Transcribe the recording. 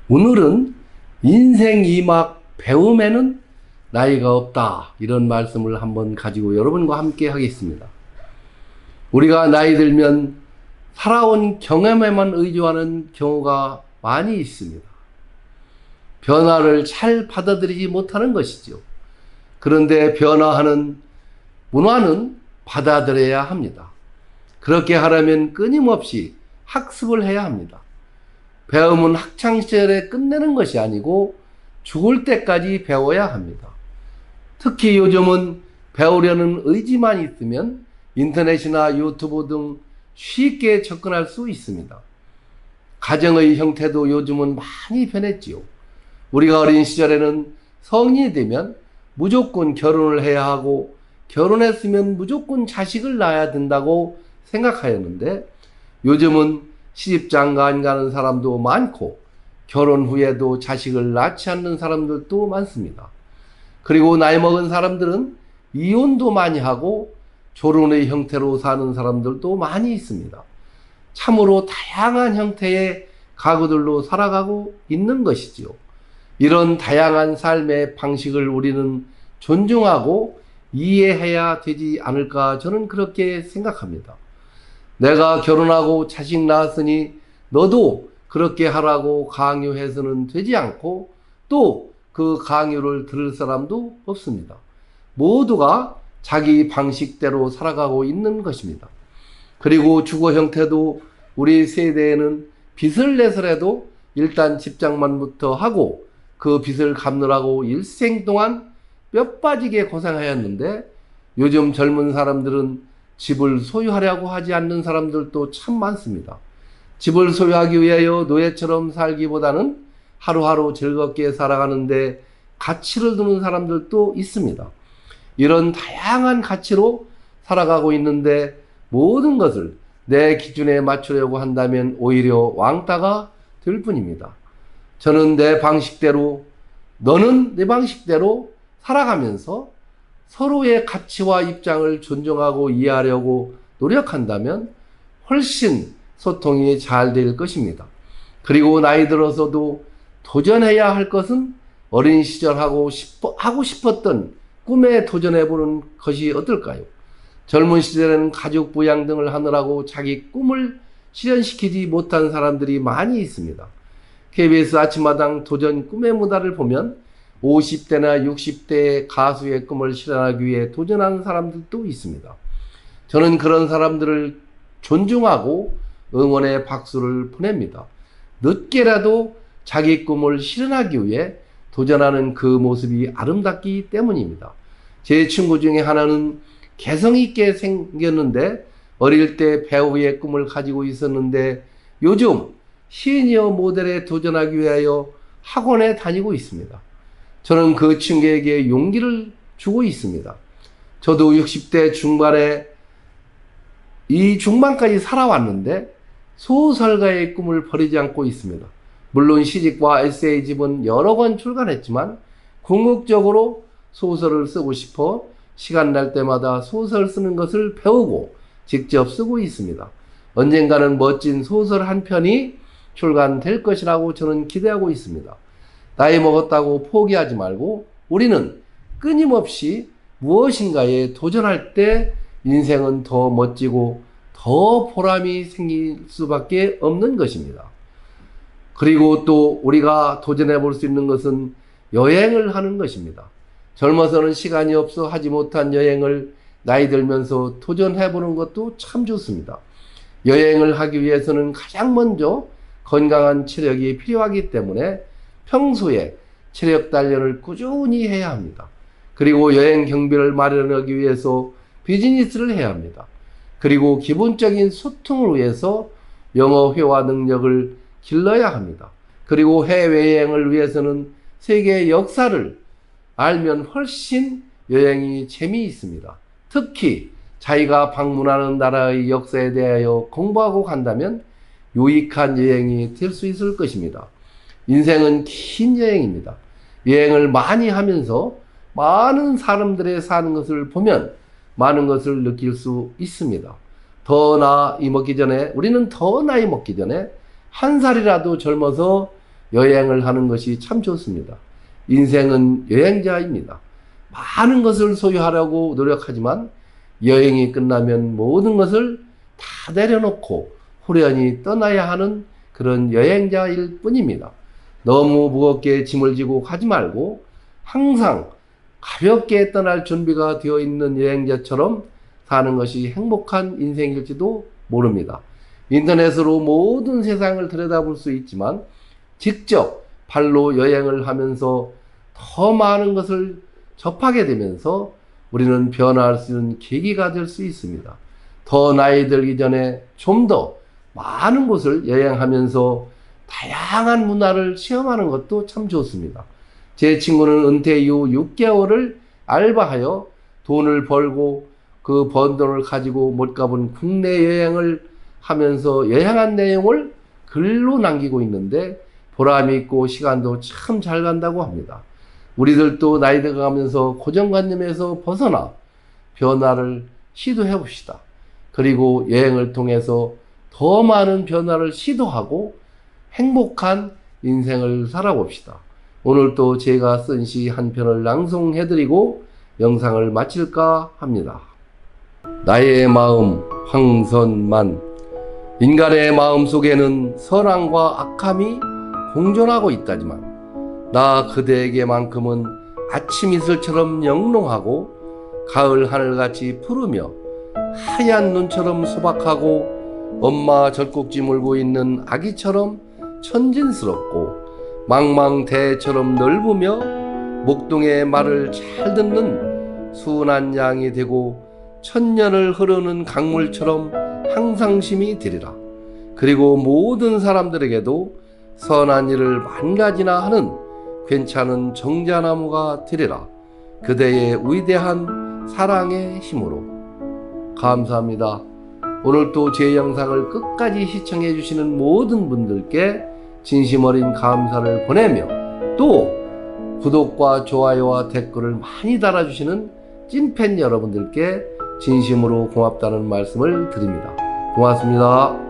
오늘은 인생 2막 배움에는 나이가 없다, 이런 말씀을 한번 가지고 여러분과 함께 하겠습니다. 우리가 나이 들면 살아온 경험에만 의존하는 경우가 많이 있습니다. 변화를 잘 받아들이지 못하는 것이죠. 그런데 변화하는 문화는 받아들여야 합니다. 그렇게 하려면 끊임없이 학습을 해야 합니다. 배움은 학창시절에 끝내는 것이 아니고 죽을 때까지 배워야 합니다. 특히 요즘은 배우려는 의지만 있으면 인터넷이나 유튜브 등 쉽게 접근할 수 있습니다. 가정의 형태도 요즘은 많이 변했지요. 우리가 어린 시절에는 성인이 되면 무조건 결혼을 해야 하고 결혼했으면 무조건 자식을 낳아야 된다고 생각하였는데, 요즘은 시집장가 가는 사람도 많고 결혼 후에도 자식을 낳지 않는 사람들도 많습니다. 그리고 나이 먹은 사람들은 이혼도 많이 하고 조론의 형태로 사는 사람들도 많이 있습니다. 참으로 다양한 형태의 가구들로 살아가고 있는 것이지요. 이런 다양한 삶의 방식을 우리는 존중하고 이해해야 되지 않을까, 저는 그렇게 생각합니다. 내가 결혼하고 자식 낳았으니 너도 그렇게 하라고 강요해서는 되지 않고, 또 그 강요를 들을 사람도 없습니다. 모두가 자기 방식대로 살아가고 있는 것입니다. 그리고 주거 형태도 우리 세대에는 빚을 내서라도 일단 집장만부터 하고 그 빚을 갚느라고 일생 동안 뼈 빠지게 고생하였는데, 요즘 젊은 사람들은 집을 소유하려고 하지 않는 사람들도 참 많습니다. 집을 소유하기 위하여 노예처럼 살기보다는 하루하루 즐겁게 살아가는데 가치를 두는 사람들도 있습니다. 이런 다양한 가치로 살아가고 있는데, 모든 것을 내 기준에 맞추려고 한다면 오히려 왕따가 될 뿐입니다. 저는 내 방식대로, 너는 내 방식대로 살아가면서 서로의 가치와 입장을 존중하고 이해하려고 노력한다면 훨씬 소통이 잘 될 것입니다. 그리고 나이 들어서도 도전해야 할 것은 어린 시절 하고 싶었던 꿈에 도전해보는 것이 어떨까요? 젊은 시절에는 가족 부양 등을 하느라고 자기 꿈을 실현시키지 못한 사람들이 많이 있습니다. KBS 아침마당 도전 꿈의 무다를 보면 50대나 60대의 가수의 꿈을 실현하기 위해 도전하는 사람들도 있습니다. 저는 그런 사람들을 존중하고 응원의 박수를 보냅니다. 늦게라도 자기 꿈을 실현하기 위해 도전하는 그 모습이 아름답기 때문입니다. 제 친구 중에 하나는 개성 있게 생겼는데 어릴 때 배우의 꿈을 가지고 있었는데 요즘 시니어 모델에 도전하기 위하여 학원에 다니고 있습니다. 저는 그 친구에게 용기를 주고 있습니다. 저도 60대 중반에 이 중반까지 살아왔는데 소설가의 꿈을 버리지 않고 있습니다. 물론 시집과 에세이집은 여러 권 출간했지만 궁극적으로 소설을 쓰고 싶어 시간 날 때마다 소설 쓰는 것을 배우고 직접 쓰고 있습니다. 언젠가는 멋진 소설 한 편이 출간될 것이라고 저는 기대하고 있습니다. 나이 먹었다고 포기하지 말고 우리는 끊임없이 무엇인가에 도전할 때 인생은 더 멋지고 더 보람이 생길 수밖에 없는 것입니다. 그리고 또 우리가 도전해 볼 수 있는 것은 여행을 하는 것입니다. 젊어서는 시간이 없어 하지 못한 여행을 나이 들면서 도전해 보는 것도 참 좋습니다. 여행을 하기 위해서는 가장 먼저 건강한 체력이 필요하기 때문에 평소에 체력 단련을 꾸준히 해야 합니다. 그리고 여행 경비를 마련하기 위해서 비즈니스를 해야 합니다. 그리고 기본적인 소통을 위해서 영어 회화 능력을 길러야 합니다. 그리고 해외여행을 위해서는 세계의 역사를 알면 훨씬 여행이 재미있습니다. 특히 자기가 방문하는 나라의 역사에 대하여 공부하고 간다면 유익한 여행이 될 수 있을 것입니다. 인생은 긴 여행입니다. 여행을 많이 하면서 많은 사람들의 사는 것을 보면 많은 것을 느낄 수 있습니다. 우리는 더 나이 먹기 전에 한 살이라도 젊어서 여행을 하는 것이 참 좋습니다. 인생은 여행자입니다. 많은 것을 소유하려고 노력하지만 여행이 끝나면 모든 것을 다 내려놓고 후련히 떠나야 하는 그런 여행자일 뿐입니다. 너무 무겁게 짐을 지고 가지 말고 항상 가볍게 떠날 준비가 되어 있는 여행자처럼 사는 것이 행복한 인생일지도 모릅니다. 인터넷으로 모든 세상을 들여다볼 수 있지만 직접 발로 여행을 하면서 더 많은 것을 접하게 되면서 우리는 변화할 수 있는 계기가 될 수 있습니다. 더 나이 들기 전에 좀 더 많은 곳을 여행하면서 다양한 문화를 체험하는 것도 참 좋습니다. 제 친구는 은퇴 이후 6개월을 알바하여 돈을 벌고 그 번 돈을 가지고 못 가본 국내 여행을 하면서 여행한 내용을 글로 남기고 있는데 보람이 있고 시간도 참 잘 간다고 합니다. 우리들도 나이 들어가면서 고정관념에서 벗어나 변화를 시도해 봅시다. 그리고 여행을 통해서 더 많은 변화를 시도하고 행복한 인생을 살아봅시다. 오늘 또 제가 쓴 시 한 편을 낭송해드리고 영상을 마칠까 합니다. 나의 마음 황선만. 인간의 마음 속에는 선함과 악함이 공존하고 있다지만 나 그대에게만큼은 아침 이슬처럼 영롱하고 가을 하늘같이 푸르며 하얀 눈처럼 소박하고 엄마 젖꼭지 물고 있는 아기처럼 천진스럽고 망망대해처럼 넓으며 목동의 말을 잘 듣는 순한 양이 되고 천년을 흐르는 강물처럼 항상심이 되리라. 그리고 모든 사람들에게도 선한 일을 만 가지나 하는 괜찮은 정자나무가 되리라. 그대의 위대한 사랑의 힘으로. 감사합니다. 오늘도 제 영상을 끝까지 시청해 주시는 모든 분들께 진심 어린 감사를 보내며 또 구독과 좋아요와 댓글을 많이 달아주시는 찐팬 여러분들께 진심으로 고맙다는 말씀을 드립니다. 고맙습니다.